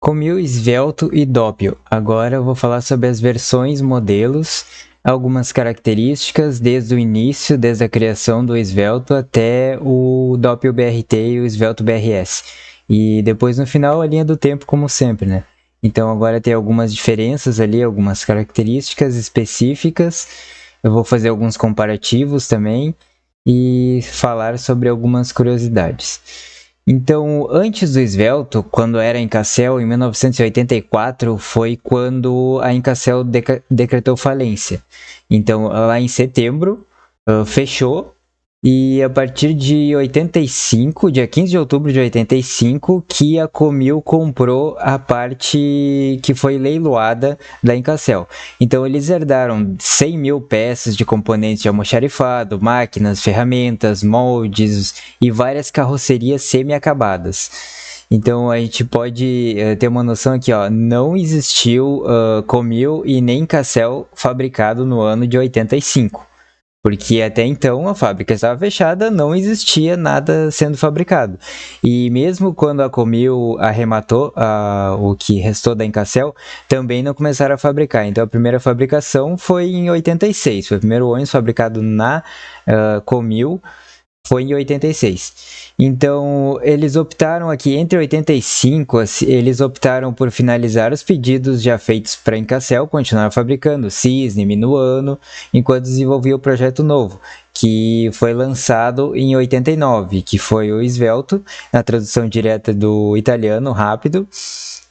Comil, esvelto e doppio. Agora eu vou falar sobre as versões, modelos, algumas características desde o início, desde a criação do esvelto até o doppio BRT e o esvelto BRS. E depois no final a linha do tempo, como sempre, né? Então agora tem algumas diferenças ali, algumas características específicas. Eu vou fazer alguns comparativos também e falar sobre algumas curiosidades. Então, antes do esvelto, quando era a Incasel, em 1984, foi quando a Incasel decretou falência. Então, lá em setembro, fechou. E a partir de 85, dia 15 de outubro de 85, que a Comil comprou a parte que foi leiloada da Incasel. Então eles herdaram 100 mil peças de componentes de almoxarifado, máquinas, ferramentas, moldes e várias carrocerias semi-acabadas. Então a gente pode ter uma noção aqui, ó, não existiu Comil e nem Incasel fabricado no ano de 85. Porque até então a fábrica estava fechada, não existia nada sendo fabricado. E mesmo quando a Comil arrematou o que restou da Incasel, também não começaram a fabricar. Então a primeira fabricação foi em 86, foi o primeiro ônibus fabricado na Comil, foi em 86. Então, eles optaram aqui, entre 85, eles optaram por finalizar os pedidos já feitos para a Incasel, continuar fabricando Cisne, Minuano, enquanto desenvolvia o projeto novo, que foi lançado em 89, que foi o esvelto, na tradução direta do italiano, rápido.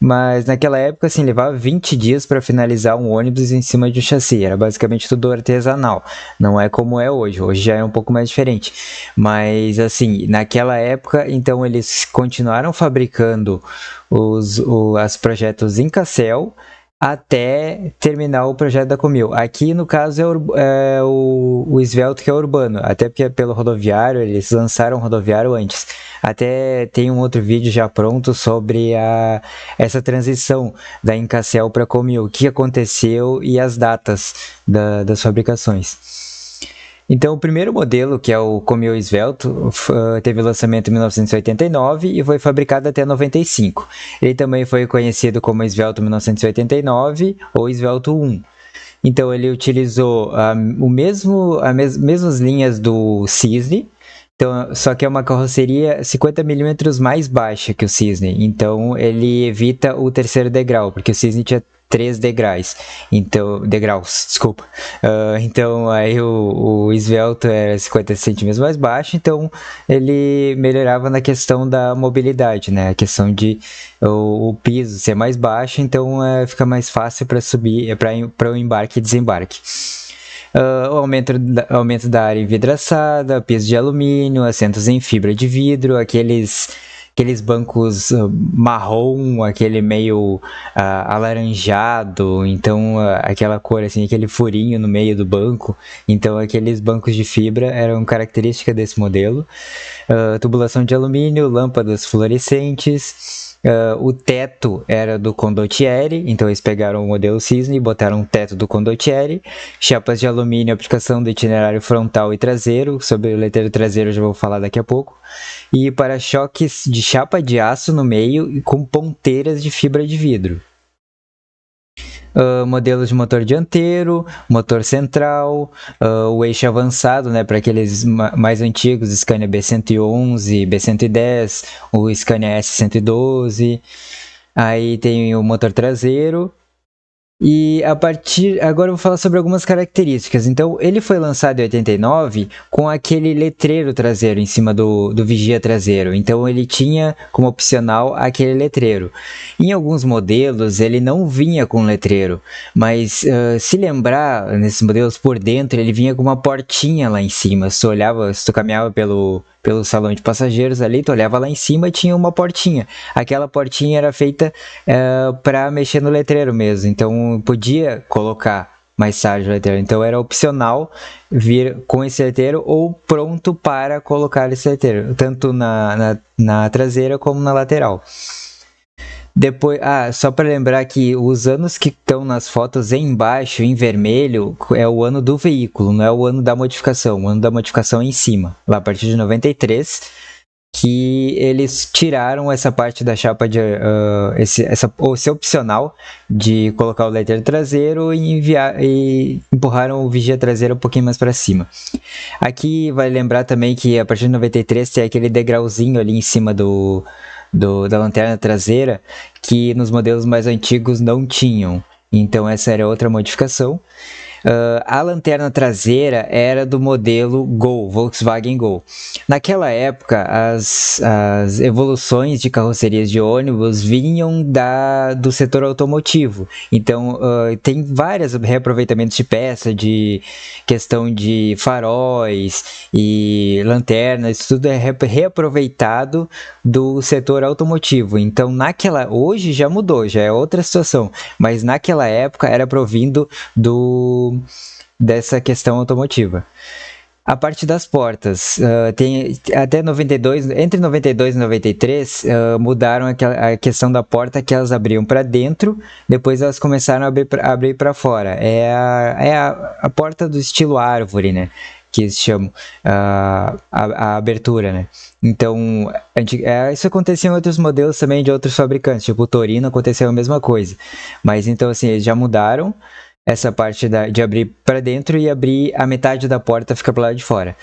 Mas naquela época, assim, levava 20 dias para finalizar um ônibus em cima de um chassi. Era basicamente tudo artesanal. Não é como é hoje. Hoje já é um pouco mais diferente. Mas, assim, naquela época, então, eles continuaram fabricando os projetos Incasel até terminar o projeto da Comil. Aqui, no caso, é o esvelto que é urbano. Até porque é pelo rodoviário, eles lançaram o rodoviário antes. Até tem um outro vídeo já pronto sobre essa transição da Incasel para Comil, o que aconteceu e as datas das fabricações. Então, o primeiro modelo, que é o Comil esvelto, teve lançamento em 1989 e foi fabricado até 95. Ele também foi conhecido como esvelto 1989 ou esvelto 1. Então, ele utilizou as mesmas linhas do Cisne, então, só que é uma carroceria 50mm mais baixa que o Cisne. Então, ele evita o terceiro degrau, porque o Cisne tinha 3 degraus. Então, desculpa. Então, aí o esvelto era 50 centímetros mais baixo, então ele melhorava na questão da mobilidade, né? A questão de o piso ser mais baixo, então fica mais fácil para subir, para o embarque e desembarque. O aumento da área envidraçada, piso de alumínio, assentos em fibra de vidro, aqueles bancos marrom, aquele meio alaranjado, então aquela cor assim, aquele furinho no meio do banco, então aqueles bancos de fibra eram característica desse modelo. Tubulação de alumínio, lâmpadas fluorescentes. O teto era do Condottieri, então eles pegaram o modelo Cisne e botaram o teto do Condottieri. Chapas de alumínio, aplicação do itinerário frontal e traseiro. Sobre o letreiro traseiro eu já vou falar daqui a pouco. E para-choques de chapa de aço no meio e com ponteiras de fibra de vidro. Modelos de motor dianteiro, motor central, o eixo avançado, né, para aqueles mais antigos, Scania B111, B110, o Scania S112. Aí tem o motor traseiro. E agora eu vou falar sobre algumas características. Então, ele foi lançado em 89 com aquele letreiro traseiro em cima do vigia traseiro. Então, ele tinha como opcional aquele letreiro. Em alguns modelos, ele não vinha com letreiro, mas se lembrar, nesses modelos por dentro, ele vinha com uma portinha lá em cima. Se tu caminhava pelo salão de passageiros ali, tu olhava lá em cima e tinha uma portinha. Aquela portinha era feita para mexer no letreiro mesmo, então podia colocar mais tarde o letreiro. Então era opcional vir com esse letreiro ou pronto para colocar esse letreiro, tanto na traseira como na lateral. Depois, só para lembrar que os anos que estão nas fotos embaixo, em vermelho, é o ano do veículo, não é o ano da modificação. O ano da modificação é em cima, lá a partir de 93, que eles tiraram essa parte da chapa de esse opcional de colocar o letter traseiro e empurraram o vigia traseiro um pouquinho mais para cima. Aqui vai lembrar também que a partir de 93 tem aquele degrauzinho ali em cima da lanterna traseira que nos modelos mais antigos não tinham. Então essa era outra modificação. A lanterna traseira era do modelo Gol, Volkswagen Gol. Naquela época, as evoluções de carrocerias de ônibus vinham do setor automotivo. Então, tem vários reaproveitamentos de peça, de questão de faróis e lanternas, tudo é reaproveitado do setor automotivo. Então, hoje já mudou, já é outra situação, mas naquela época era provindo dessa questão automotiva. A parte das portas, até 92, entre 92 e 93, mudaram a questão da porta, que elas abriam para dentro, depois elas começaram a abrir para fora. É a porta do estilo árvore, né? Que eles chamam a abertura, né? Então, isso acontecia em outros modelos também de outros fabricantes, tipo o Torino aconteceu a mesma coisa. Mas então, assim, eles já mudaram essa parte de abrir para dentro e abrir a metade da porta fica para lado de fora.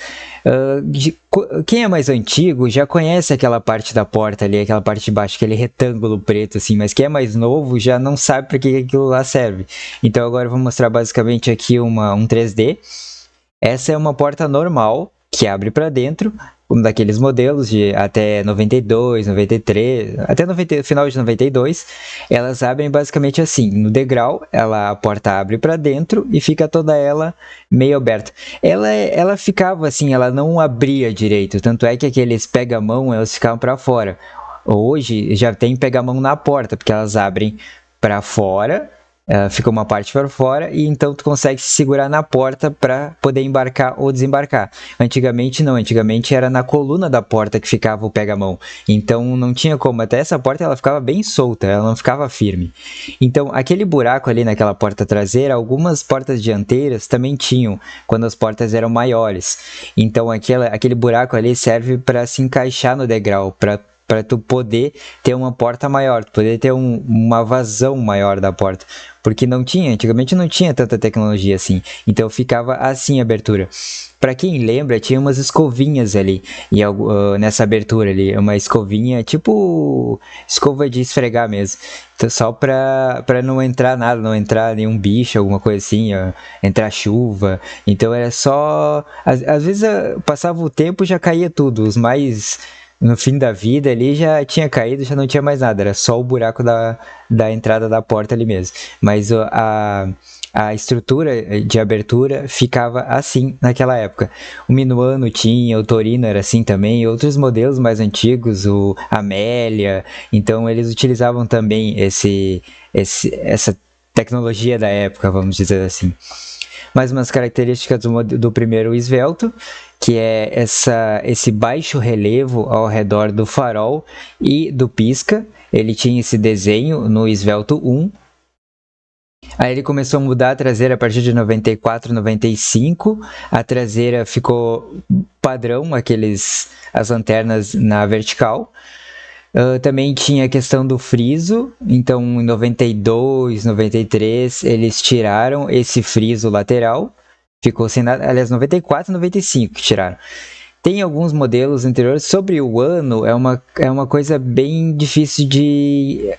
Quem é mais antigo já conhece aquela parte da porta ali, aquela parte de baixo, aquele retângulo preto assim, mas quem é mais novo já não sabe para que aquilo lá serve. Então agora eu vou mostrar basicamente aqui um 3D. Essa é uma porta normal que abre para dentro, um daqueles modelos de até 92, 93, até final de 92, elas abrem basicamente assim, no degrau, a porta abre para dentro e fica toda ela meio aberta. Ela ficava assim, ela não abria direito, tanto é que aqueles pega-mão, elas ficavam para fora. Hoje já tem pega-mão na porta, porque elas abrem para fora, fica uma parte para fora e então tu consegue se segurar na porta para poder embarcar ou desembarcar. Antigamente não, antigamente era na coluna da porta que ficava o pega-mão, então não tinha como, até essa porta ela ficava bem solta, ela não ficava firme. Então aquele buraco ali naquela porta traseira, algumas portas dianteiras também tinham, quando as portas eram maiores. Então aquele buraco ali serve para se encaixar no degrau, para tu poder ter uma porta maior, poder ter uma vazão maior da porta, porque antigamente não tinha tanta tecnologia assim, então ficava assim a abertura. Para quem lembra, tinha umas escovinhas ali, nessa abertura ali, uma escovinha, tipo escova de esfregar mesmo, então, só para não entrar nada, não entrar nenhum bicho, alguma coisa assim, entrar chuva, então era só, às vezes passava o tempo e já caía tudo, no fim da vida ali já tinha caído, já não tinha mais nada, era só o buraco da entrada da porta ali mesmo. Mas a estrutura de abertura ficava assim naquela época. O Minuano tinha, o Torino era assim também, outros modelos mais antigos, o Amélia, então eles utilizavam também essa tecnologia da época, vamos dizer assim. Mais umas características do primeiro esvelto, que é esse baixo relevo ao redor do farol e do pisca. Ele tinha esse desenho no esvelto 1. Aí ele começou a mudar a traseira a partir de 94, 95. A traseira ficou padrão, as lanternas na vertical. Também tinha a questão do friso, então em 92, 93 eles tiraram esse friso lateral, ficou sem nada, aliás 94 e 95 que tiraram. Tem alguns modelos anteriores, sobre o ano é uma coisa bem difícil de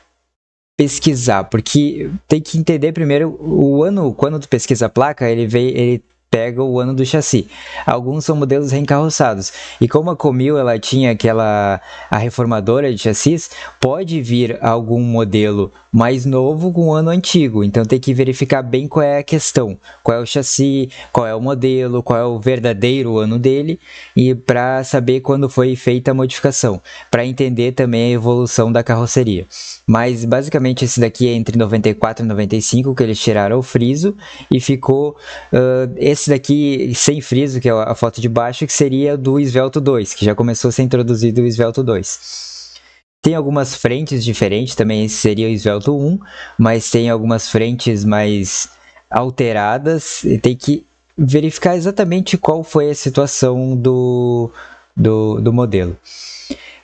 pesquisar, porque tem que entender primeiro o ano, quando tu pesquisa a placa, ele pega o ano do chassi. Alguns são modelos reencarroçados. E como a Comil ela tinha a reformadora de chassis, pode vir algum modelo mais novo com o ano antigo. Então tem que verificar bem qual é a questão, qual é o chassi, qual é o modelo, qual é o verdadeiro ano dele, e para saber quando foi feita a modificação, para entender também a evolução da carroceria. Mas basicamente esse daqui é entre 94 e 95 que eles tiraram o friso e ficou esse daqui sem friso, que é a foto de baixo, que seria do esvelto 2, que já começou a ser introduzido o esvelto 2. Tem algumas frentes diferentes, também esse seria o esvelto 1, mas tem algumas frentes mais alteradas, e tem que verificar exatamente qual foi a situação do modelo.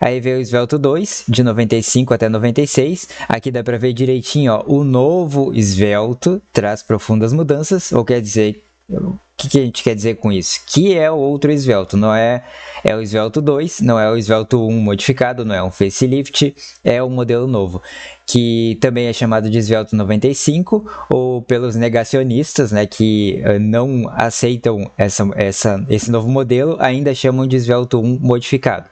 Aí veio o Svelte 2, de 95 até 96. Aqui dá para ver direitinho, ó, o novo Svelte traz profundas mudanças, ou quer dizer, o que a gente quer dizer com isso? Que é o outro Svelte, não é, é o Svelte 2, não é o Svelte 1 modificado, não é um facelift, é um modelo novo, que também é chamado de Svelte 95, ou pelos negacionistas, né, que não aceitam esse novo modelo, ainda chamam de Svelte 1 modificado.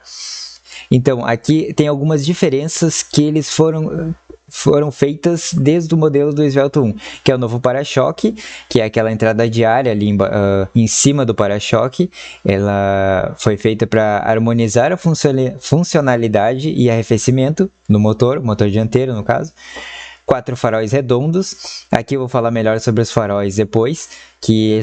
Então, aqui tem algumas diferenças que eles foram feitas desde o modelo do Svelte 1, que é o novo para-choque, que é aquela entrada de ar ali em cima do para-choque. Ela foi feita para harmonizar a funcionalidade e arrefecimento no motor dianteiro no caso. 4 faróis redondos. Aqui eu vou falar melhor sobre os faróis depois, que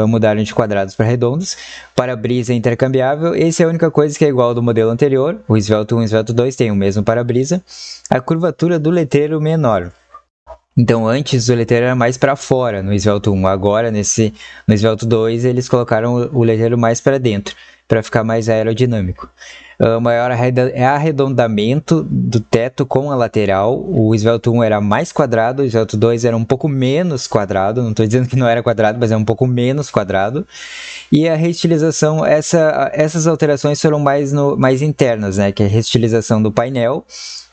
mudaram de quadrados para redondos. Para-brisa intercambiável. Esse é a única coisa que é igual ao do modelo anterior. O Svelte 1 e o Svelte 2 têm o mesmo para-brisa. A curvatura do letreiro menor. Então, antes o letreiro era mais para fora no Svelte 1. Agora, no Svelte 2, eles colocaram o letreiro mais para dentro, para ficar mais aerodinâmico. Maior arredondamento do teto com a lateral. O Svelte 1 era mais quadrado, o Svelte 2 era um pouco menos quadrado. Não estou dizendo que não era quadrado, mas é um pouco menos quadrado. E a reestilização, essas alterações foram mais internas, né? Que é a reestilização do painel,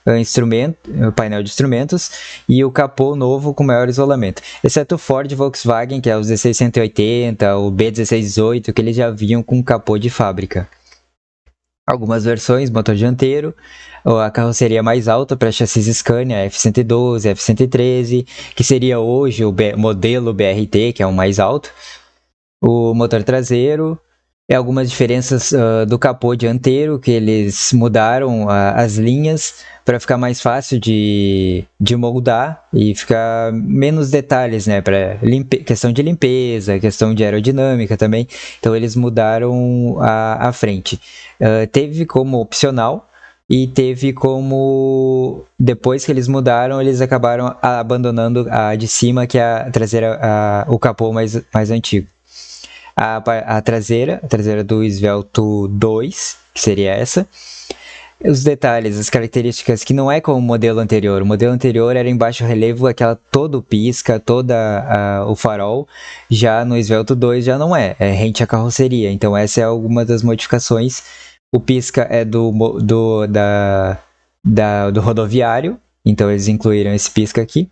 o painel de instrumentos e o capô novo com maior isolamento. Exceto o Ford e Volkswagen, que é o 1680, o B1618, que eles já vinham com capô de fábrica. Algumas versões, motor dianteiro, a carroceria mais alta para chassis Scania, F112, F113, que seria hoje o modelo BRT, que é o mais alto. O motor traseiro, algumas diferenças do capô dianteiro, que eles mudaram as linhas para ficar mais fácil de moldar e ficar menos detalhes, né, para questão de limpeza, questão de aerodinâmica também. Então eles mudaram a frente. Teve como opcional e teve como, depois que eles mudaram, eles acabaram abandonando a de cima, que é a traseira, o capô mais antigo. A traseira do Svelte 2, que seria essa. Os detalhes, as características que não é como o modelo anterior. O modelo anterior era em baixo relevo, todo pisca, o farol. Já no Svelte 2 já não é rente à carroceria. Então essa é alguma das modificações. O pisca é do rodoviário, então eles incluíram esse pisca aqui.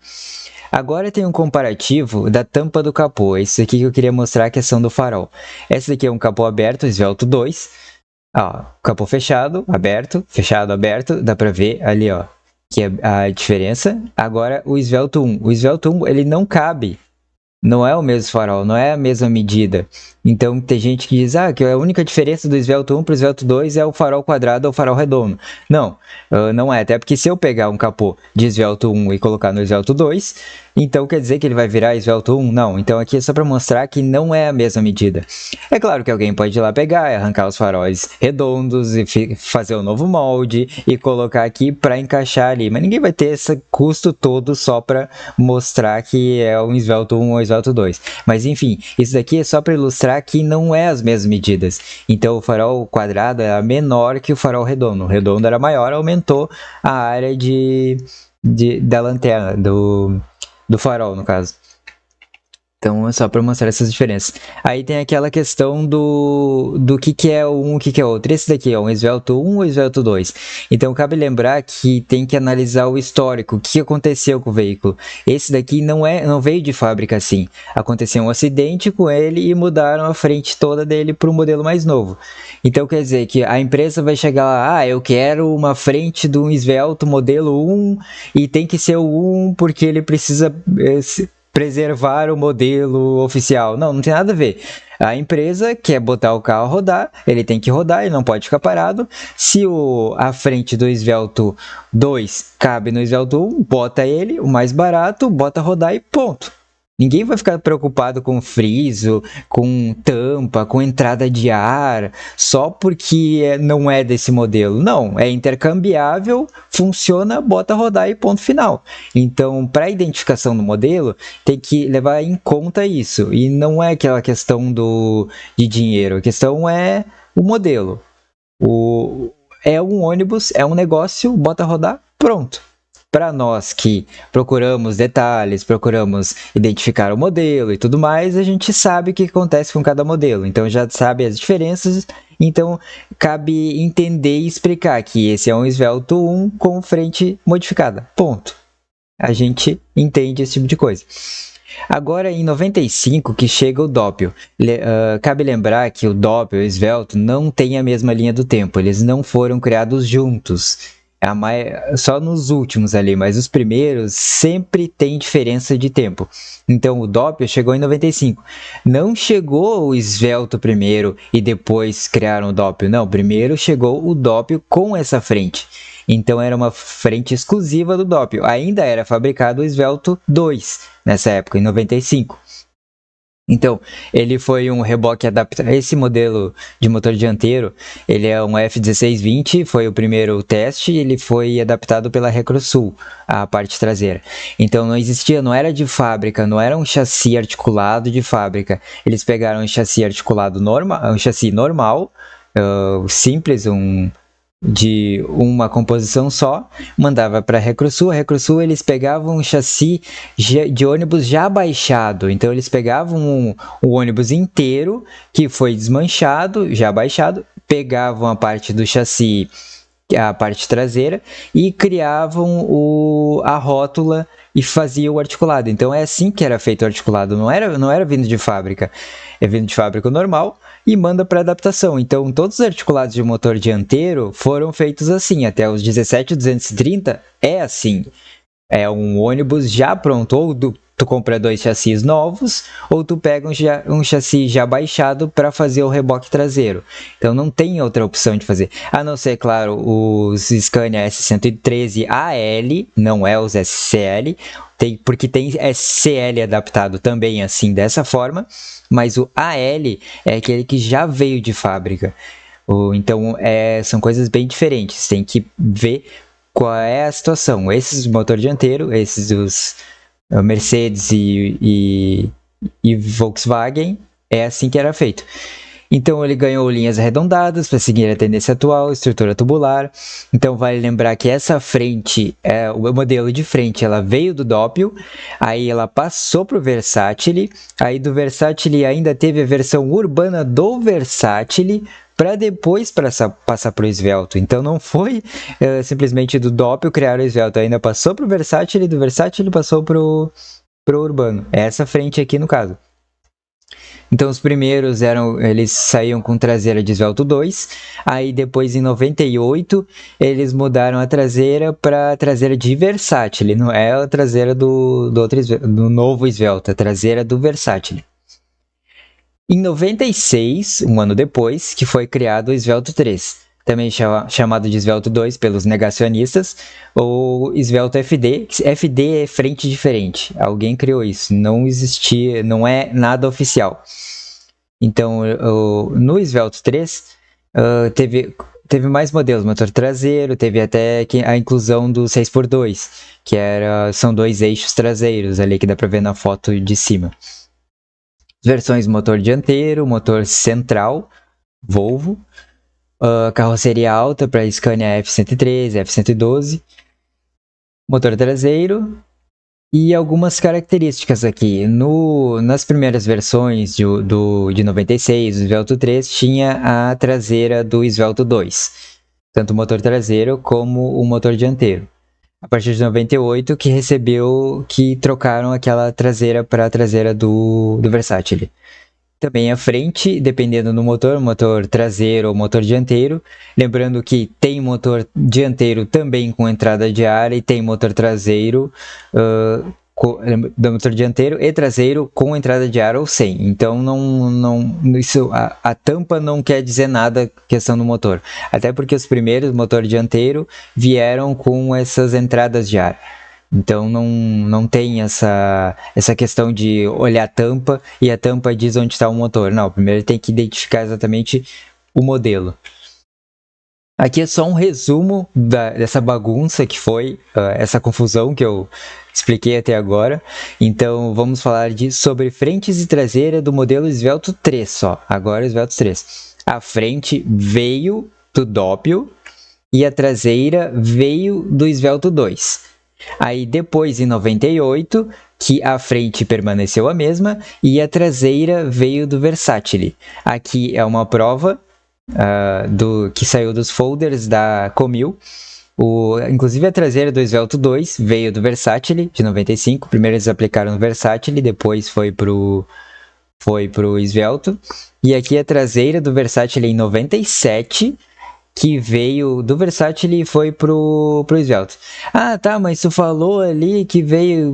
Agora tem um comparativo da tampa do capô. Esse aqui que eu queria mostrar a questão do farol. Esse daqui é um capô aberto, Svelte 2. Ó, capô fechado, aberto, fechado, aberto. Dá pra ver ali, ó, que é a diferença. Agora o Svelte 1. O Svelte 1, ele não cabe. Não é o mesmo farol, não é a mesma medida. Então tem gente que diz que a única diferença do Svelte 1 para o Svelte 2 é o farol quadrado ou o farol redondo. Não, não é. Até porque se eu pegar um capô de Svelte 1 e colocar no Svelte 2, então quer dizer que ele vai virar Svelte 1? Não. Então aqui é só para mostrar que não é a mesma medida. É claro que alguém pode ir lá pegar e arrancar os faróis redondos e fazer um novo molde e colocar aqui para encaixar ali. Mas ninguém vai ter esse custo todo só para mostrar que é um Svelte 1 ou Svelte 2. Mas enfim, isso daqui é só para ilustrar que não é as mesmas medidas. Então o farol quadrado era menor que o farol redondo. O redondo era maior, aumentou a área da lanterna, do farol no caso. Então é só para mostrar essas diferenças. Aí tem aquela questão do que é um, o que é outro. Esse daqui é um Svelte 1 ou Svelte 2. Então cabe lembrar que tem que analisar o histórico, o que aconteceu com o veículo. Esse daqui não veio de fábrica assim. Aconteceu um acidente com ele e mudaram a frente toda dele para um modelo mais novo. Então quer dizer que a empresa vai chegar lá, eu quero uma frente de um Svelte modelo 1 e tem que ser o 1 porque ele precisa preservar o modelo oficial. Não tem nada a ver. A empresa quer botar o carro a rodar, ele tem que rodar, ele não pode ficar parado. Se a frente do Svelte 2 cabe no Svelte 1, bota ele, o mais barato, bota rodar e ponto. Ninguém vai ficar preocupado com friso, com tampa, com entrada de ar, só porque não é desse modelo. Não, é intercambiável, funciona, bota rodar e ponto final. Então, para a identificação do modelo, tem que levar em conta isso. E não é aquela questão de dinheiro, a questão é o modelo. é um ônibus, é um negócio, bota rodar, pronto. Para nós que procuramos detalhes, procuramos identificar o modelo e tudo mais, a gente sabe o que acontece com cada modelo. Então já sabe as diferenças, então cabe entender e explicar que esse é um Svelte 1 com frente modificada. Ponto. A gente entende esse tipo de coisa. Agora, em 95, que chega o Doppio. Cabe lembrar que o Doppio e o Svelte não têm a mesma linha do tempo. Eles não foram criados juntos. Só nos últimos ali, mas os primeiros sempre tem diferença de tempo. Então, o Doppio chegou em 95. Não chegou o Svelte primeiro e depois criaram o Doppio. Não, primeiro chegou o Doppio com essa frente. Então, era uma frente exclusiva do Doppio. Ainda era fabricado o Svelte 2 nessa época, em 95. Então, ele foi um reboque adaptado. Esse modelo de motor dianteiro, ele é um F1620, foi o primeiro teste, e ele foi adaptado pela Recrosul, a parte traseira. Então, não era de fábrica, não era um chassi articulado de fábrica. Eles pegaram um chassi articulado normal, um chassi normal, simples, de uma composição só, mandava para a Recrosul. A Recrosul, eles pegavam um chassi de ônibus já baixado, então eles pegavam o ônibus inteiro que foi desmanchado, já baixado, pegavam a parte do chassi, a parte traseira, e criavam a rótula e faziam o articulado. Então é assim que era feito o articulado, não era vindo de fábrica, é vindo de fábrica normal e manda para adaptação. Então todos os articulados de motor dianteiro foram feitos assim, até os 17230 é assim. É um ônibus já pronto, ou tu compra 2 chassis novos, ou tu pega um chassi já baixado para fazer o reboque traseiro. Então não tem outra opção de fazer. A não ser, claro, os Scania S113 AL, não é os SCL, porque tem SCL adaptado também assim, dessa forma, mas o AL é aquele que já veio de fábrica. Então são coisas bem diferentes, tem que ver qual é a situação. Esses do motor dianteiro, esses dos Mercedes e Volkswagen, é assim que era feito. Então ele ganhou linhas arredondadas para seguir a tendência atual, estrutura tubular. Então vale lembrar que essa frente, o modelo de frente, ela veio do Doppio, aí ela passou para o Versatile, aí do Versatile ainda teve a versão urbana do Versatile, para depois passar para o Svelte. Então não foi simplesmente do Doppio criar o Svelte, ainda passou para o Versatile, do Versatile passou para o urbano. É essa frente aqui no caso. Então os primeiros eles saíam com traseira de Svelte 2, aí depois em 98 eles mudaram a traseira para traseira de Versatile, não é a traseira do novo Svelte, a traseira do Versatile. Em 96, um ano depois, que foi criado o Svelte 3, também chamado de Svelte 2 pelos negacionistas, ou Svelte FD. FD é frente diferente, alguém criou isso, não existia, não é nada oficial. Então, no Svelte 3, teve mais modelos, motor traseiro, teve até a inclusão do 6x2, que são 2 eixos traseiros ali, que dá para ver na foto de cima. Versões motor dianteiro, motor central, Volvo, carroceria alta para Scania F113, F112, motor traseiro e algumas características aqui. Nas primeiras versões de 96, o Svelte 3 tinha a traseira do Svelte 2, tanto o motor traseiro como o motor dianteiro. A partir de 98 que trocaram aquela traseira para a traseira do Versatile. Também a frente, dependendo do motor traseiro ou motor dianteiro. Lembrando que tem motor dianteiro também com entrada de ar e tem motor traseiro do motor dianteiro e traseiro com entrada de ar ou sem. Então a tampa não quer dizer nada questão do motor. Até porque os primeiros motor dianteiro vieram com essas entradas de ar. Então não tem essa questão de olhar a tampa e a tampa diz onde está o motor. Não, primeiro tem que identificar exatamente o modelo. Aqui é só um resumo dessa bagunça que foi essa confusão que eu expliquei até agora. Então vamos falar sobre frentes e traseira do modelo Svelte 3 só. Agora o Svelte 3. A frente veio do Doppio, e a traseira veio do Svelte 2. Aí depois, em 98, que a frente permaneceu a mesma e a traseira veio do Versatile. Aqui é uma prova que saiu dos folders da Comil. Inclusive a traseira do Svelte 2 veio do Versatile, de 95. Primeiro eles aplicaram no Versatile, depois foi pro Svelte. E aqui a traseira do Versatile em 97, que veio do Versatile e foi pro Svelte. Ah, tá, mas tu falou ali que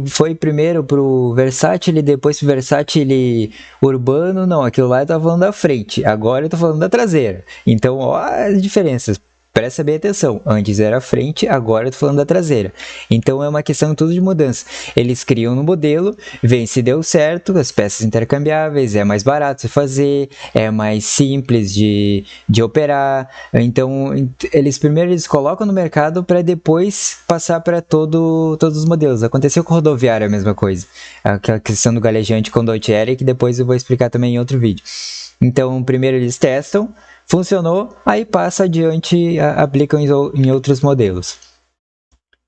foi primeiro pro Versatile, depois pro Versatile Urbano. Não, aquilo lá eu tava falando da frente, agora eu tô falando da traseira. Então, ó as diferenças. Presta bem atenção, antes era a frente, agora eu tô falando da traseira. Então é uma questão tudo de mudança. Eles criam no modelo, veem se deu certo, as peças intercambiáveis, é mais barato de fazer, é mais simples de operar. Então eles primeiro colocam no mercado para depois passar para todos os modelos. Aconteceu com rodoviária a mesma coisa. Aquela questão do galejante com Condottieri, que depois eu vou explicar também em outro vídeo. Então primeiro eles testam, funcionou, aí passa adiante, aplicam em outros modelos.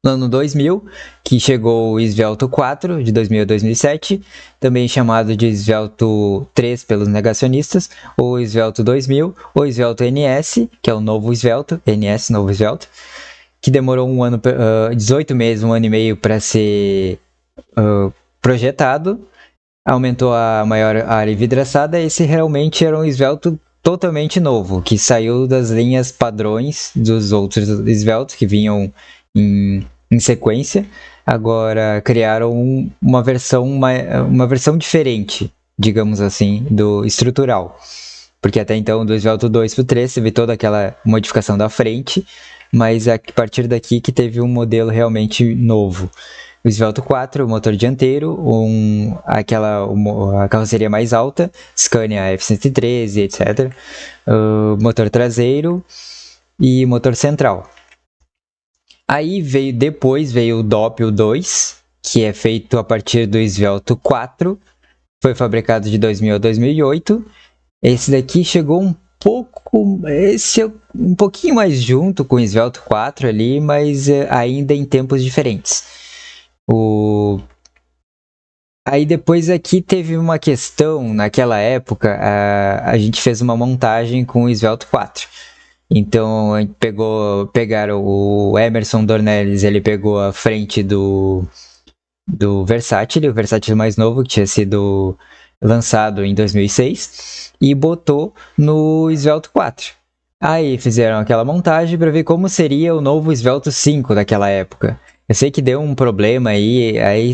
No ano 2000, que chegou o Svelte 4, de 2000 a 2007, também chamado de Svelte 3 pelos negacionistas, o Svelte 2000, o Svelte NS, que é o novo Svelte, NS, novo Svelte, que demorou 18 meses, 1 ano e meio para ser projetado, aumentou a maior área vidraçada. Esse realmente era um Svelte totalmente novo, que saiu das linhas padrões dos outros Svelte que vinham em sequência. Agora criaram uma versão diferente, digamos assim, do estrutural. Porque até então, do Svelte 2 para o 3, teve toda aquela modificação da frente, mas a partir daqui que teve um modelo realmente novo. O Svelte 4, o motor dianteiro, a carroceria mais alta, Scania F113, etc. Motor traseiro e motor central. Aí depois veio o Doppio 2, que é feito a partir do Svelte 4, foi fabricado de 2000 a 2008. Esse daqui chegou um pouquinho mais junto com o Svelte 4 ali, mas ainda em tempos diferentes. Aí depois aqui teve uma questão, naquela época, a gente fez uma montagem com o Svelte 4. Então, a gente pegaram o Emerson Dornelles, ele pegou a frente do Versatile, o Versatile mais novo, que tinha sido lançado em 2006, e botou no Svelte 4. Aí fizeram aquela montagem para ver como seria o novo Svelte 5 daquela época. Eu sei que deu um problema aí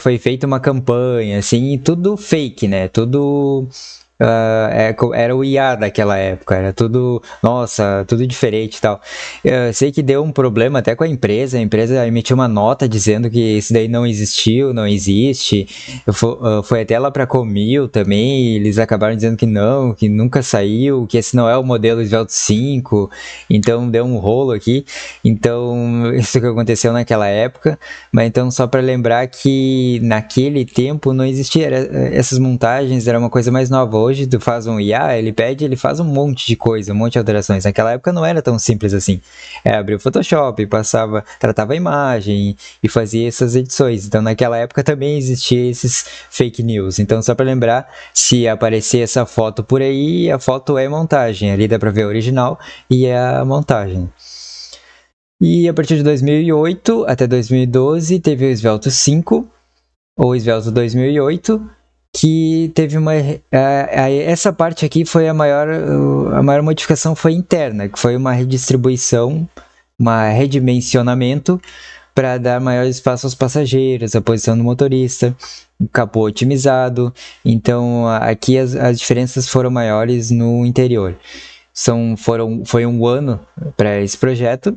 foi feita uma campanha, assim, tudo fake, né? Tudo era o IA daquela época, era tudo, nossa, tudo diferente e tal. Eu sei que deu um problema até com a empresa emitiu uma nota dizendo que isso daí não existiu, não existe. Foi até lá pra Comil também, eles acabaram dizendo que não, que nunca saiu, que esse não é o modelo Svelte 5, então deu um rolo aqui. Então, isso que aconteceu naquela época, mas então só para lembrar que naquele tempo não existia, essas montagens era uma coisa mais nova. Hoje tu faz um IA, ele faz um monte de coisa, um monte de alterações. Naquela época não era tão simples assim. Abria o Photoshop, tratava a imagem e fazia essas edições. Então naquela época também existia esses fake news. Então só para lembrar, se aparecer essa foto por aí, a foto é montagem. Ali dá para ver a original e a montagem. E a partir de 2008 até 2012 teve o Svelte 5, ou Svelte 2008, que teve essa parte aqui foi a maior modificação foi interna, que foi uma redistribuição, redimensionamento para dar maior espaço aos passageiros, a posição do motorista, o capô otimizado. Então aqui as diferenças foram maiores no interior. Foi um ano para esse projeto.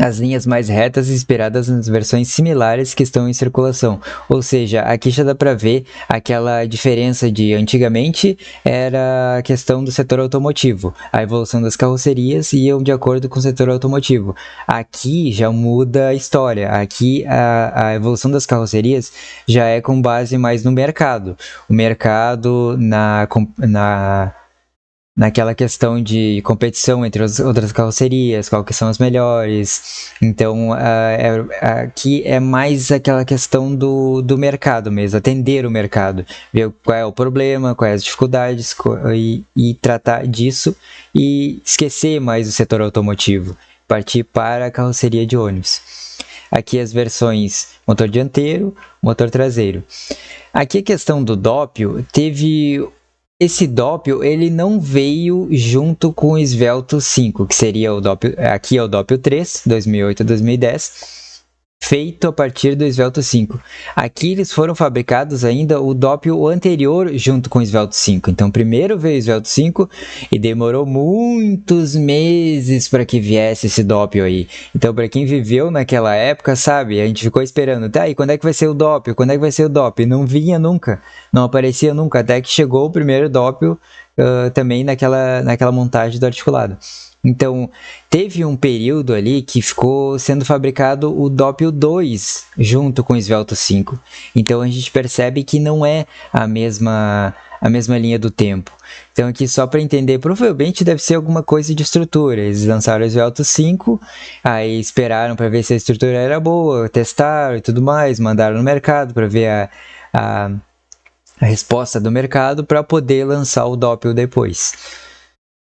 As linhas mais retas inspiradas nas versões similares que estão em circulação. Ou seja, aqui já dá para ver aquela diferença de antigamente era a questão do setor automotivo. A evolução das carrocerias iam de acordo com o setor automotivo. Aqui já muda a história. Aqui a evolução das carrocerias já é com base mais no mercado. O mercado naquela questão de competição entre as outras carrocerias, qual que são as melhores. Então, aqui é mais aquela questão do mercado mesmo, atender o mercado, ver qual é o problema, quais as dificuldades e tratar disso e esquecer mais o setor automotivo, partir para a carroceria de ônibus. Aqui as versões motor dianteiro, motor traseiro. Aqui a questão do dópio, esse dópio ele não veio junto com o Svelto 5, que seria o dópio, aqui é o dópio 3, 2008 a 2010, feito a partir do Svelto 5. Aqui eles foram fabricados ainda o dópio anterior junto com o Svelto 5. Então primeiro veio o Svelto 5 e demorou muitos meses para que viesse esse dópio aí. Então para quem viveu naquela época, sabe, a gente ficou esperando, tá, e quando é que vai ser o dópio? Quando é que vai ser o dópio? Não vinha nunca, não aparecia nunca, até que chegou o primeiro dópio também naquela montagem do articulado. Então, teve um período ali que ficou sendo fabricado o dópio 2 junto com o Svelto 5. Então, a gente percebe que não é a mesma linha do tempo. Então, aqui só para entender, provavelmente deve ser alguma coisa de estrutura. Eles lançaram o Svelto 5, aí esperaram para ver se a estrutura era boa, testaram e tudo mais, mandaram no mercado para ver a resposta do mercado para poder lançar o dópio depois.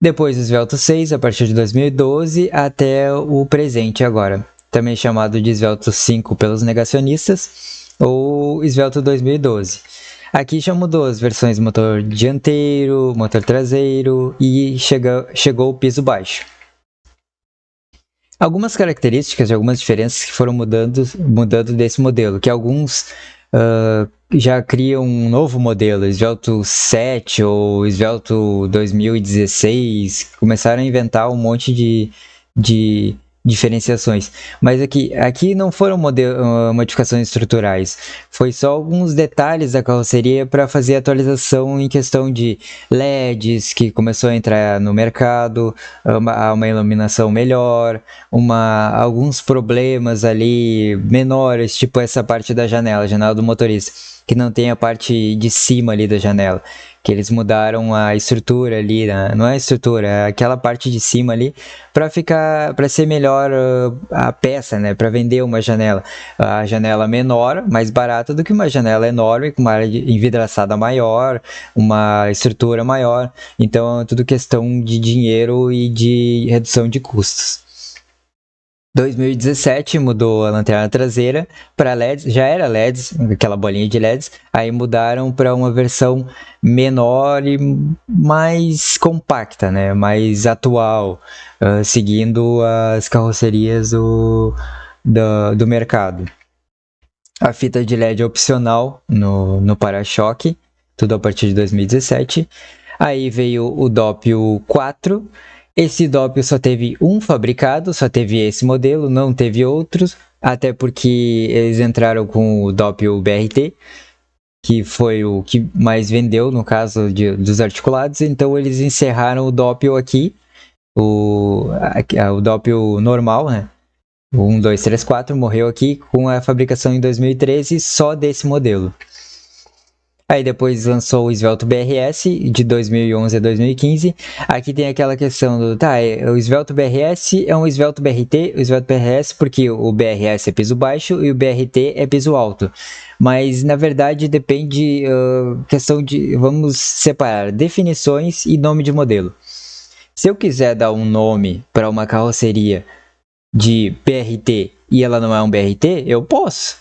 Depois o Svelto 6, a partir de 2012 até o presente agora, também chamado de Svelto 5 pelos negacionistas, ou Svelto 2012. Aqui já mudou as versões motor dianteiro, motor traseiro e chegou o piso baixo. Algumas características e algumas diferenças que foram mudando desse modelo, que alguns já criam um novo modelo, Svelto 7 ou Svelto 2016, começaram a inventar um monte de diferenciações. Mas aqui não foram modificações estruturais, foi só alguns detalhes da carroceria para fazer atualização em questão de LEDs, que começou a entrar no mercado, uma iluminação melhor, alguns problemas ali menores, tipo essa parte da janela do motorista, que não tem a parte de cima ali da janela, que eles mudaram a estrutura ali, não é a estrutura, é aquela parte de cima ali, para ser melhor a peça, né, para vender uma janela, a janela menor, mais barata do que uma janela enorme, com uma área envidraçada maior, uma estrutura maior. Então é tudo questão de dinheiro e de redução de custos. 2017 mudou a lanterna traseira para LEDs, já era LEDs, aquela bolinha de LEDs, aí mudaram para uma versão menor e mais compacta, né, mais atual, seguindo as carrocerias do mercado. A fita de LED é opcional no para-choque, tudo a partir de 2017. Aí veio o dópio 4. Esse dópio só teve um fabricado, só teve esse modelo, não teve outros, até porque eles entraram com o dópio BRT, que foi o que mais vendeu no caso dos articulados, então eles encerraram o dópio aqui, o dópio normal, né? O 1, 2, 3, 4 morreu aqui com a fabricação em 2013 só desse modelo. Aí depois lançou o Svelto BRS de 2011 a 2015. Aqui tem aquela questão do, o Svelto BRS é um Svelto BRT, o Svelto BRS porque o BRS é piso baixo e o BRT é piso alto. Mas na verdade depende, questão de, vamos separar definições e nome de modelo. Se eu quiser dar um nome para uma carroceria de BRT e ela não é um BRT, eu posso.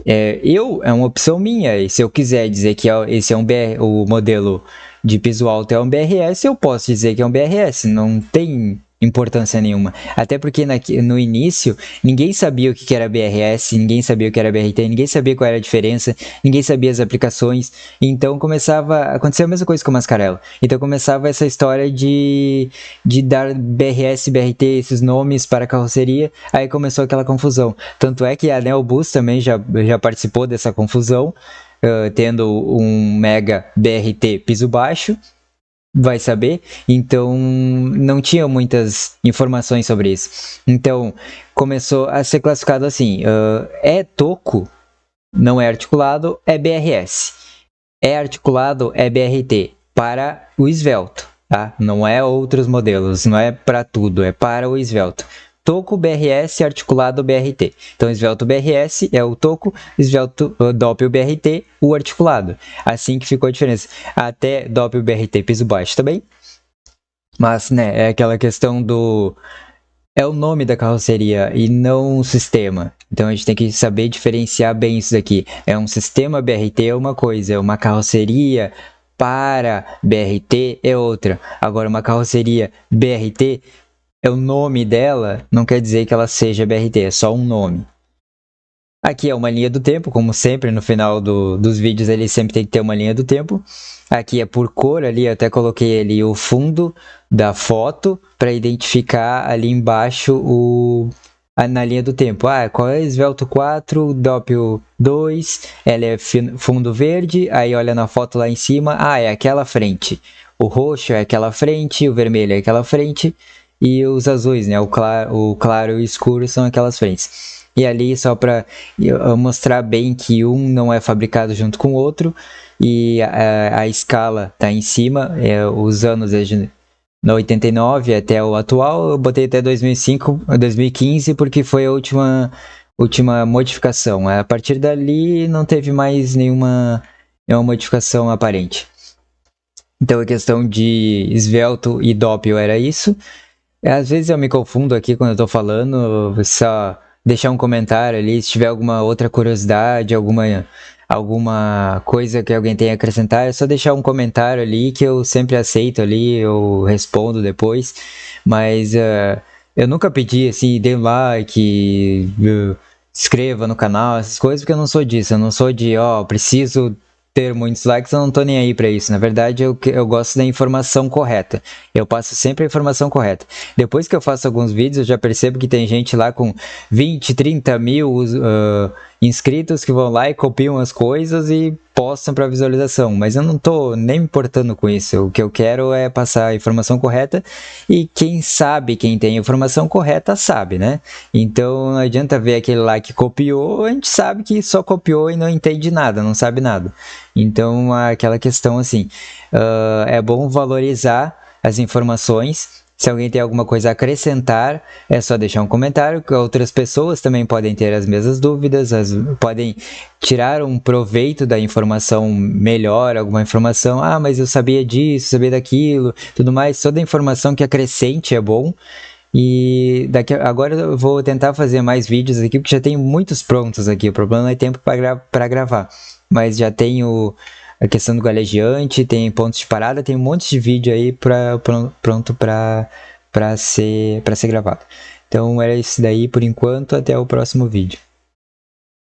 É uma opção minha, e se eu quiser dizer que esse é o modelo de piso alto é um BRS, eu posso dizer que é um BRS, não tem importância nenhuma. Até porque no início, ninguém sabia o que era BRS, ninguém sabia o que era BRT, ninguém sabia qual era a diferença, ninguém sabia as aplicações, então começava a acontecer a mesma coisa com o Mascarello. Então começava essa história de dar BRS, BRT, esses nomes para a carroceria, aí começou aquela confusão. Tanto é que a Neobus também já participou dessa confusão, tendo um Mega BRT piso baixo, vai saber, então não tinha muitas informações sobre isso. Então começou a ser classificado assim, é toco, não é articulado, é BRS, é articulado, é BRT, para o esvelto. tá? Não é outros modelos, não é para tudo, é para o esvelto. Toco BRS articulado BRT. Então, esvelto BRS é o toco, esvelto Doppel BRT, o articulado. Assim que ficou a diferença. Até Doppel BRT piso baixo também. Mas, né, é aquela questão do... É o nome da carroceria e não o sistema. Então a gente tem que saber diferenciar bem isso daqui. É um sistema BRT é uma coisa, é uma carroceria para BRT é outra. Agora, uma carroceria BRT é o nome dela, não quer dizer que ela seja BRT, é só um nome. Aqui é uma linha do tempo, como sempre, no final dos vídeos ele sempre tem que ter uma linha do tempo. Aqui é por cor, ali eu até coloquei ali o fundo da foto para identificar ali embaixo na linha do tempo. Qual é Esvelto 4, Doppel 2, ela é fundo verde, aí olha na foto lá em cima, é aquela frente. O roxo é aquela frente, o vermelho é aquela frente, e os azuis, né? O claro e o escuro são aquelas frentes. E ali só para mostrar bem que um não é fabricado junto com o outro e a escala tá em cima, os anos de 89 até o atual, eu botei até 2005, 2015 porque foi a última modificação. A partir dali não teve mais nenhuma modificação aparente. Então a questão de esvelto e doppel era isso. Às vezes eu me confundo aqui quando eu tô falando, só deixar um comentário ali, se tiver alguma outra curiosidade, alguma coisa que alguém tenha a acrescentar, é só deixar um comentário ali que eu sempre aceito ali, eu respondo depois, mas eu nunca pedi assim, dê um like, inscreva no canal, essas coisas, porque eu não sou disso, eu não sou de, preciso ter muitos likes, eu não tô nem aí para isso. Na verdade, eu gosto da informação correta. Eu passo sempre a informação correta. Depois que eu faço alguns vídeos, eu já percebo que tem gente lá com 20, 30 mil inscritos que vão lá e copiam as coisas e postam para visualização. Mas eu não tô nem me importando com isso. O que eu quero é passar a informação correta e quem tem a informação correta sabe, né? Então não adianta ver aquele lá que copiou, a gente sabe que só copiou e não entende nada, não sabe nada. Então, aquela questão assim, é bom valorizar as informações. Se alguém tem alguma coisa a acrescentar, é só deixar um comentário, que outras pessoas também podem ter as mesmas dúvidas, podem tirar um proveito da informação melhor, alguma informação, mas eu sabia disso, sabia daquilo, tudo mais. Toda informação que acrescente é bom. E agora eu vou tentar fazer mais vídeos aqui, porque já tem muitos prontos aqui, o problema não é tempo para gravar. Mas já tenho a questão do galejante, tem pontos de parada, tem um monte de vídeo aí pronto para ser gravado. Então era isso daí por enquanto, até o próximo vídeo.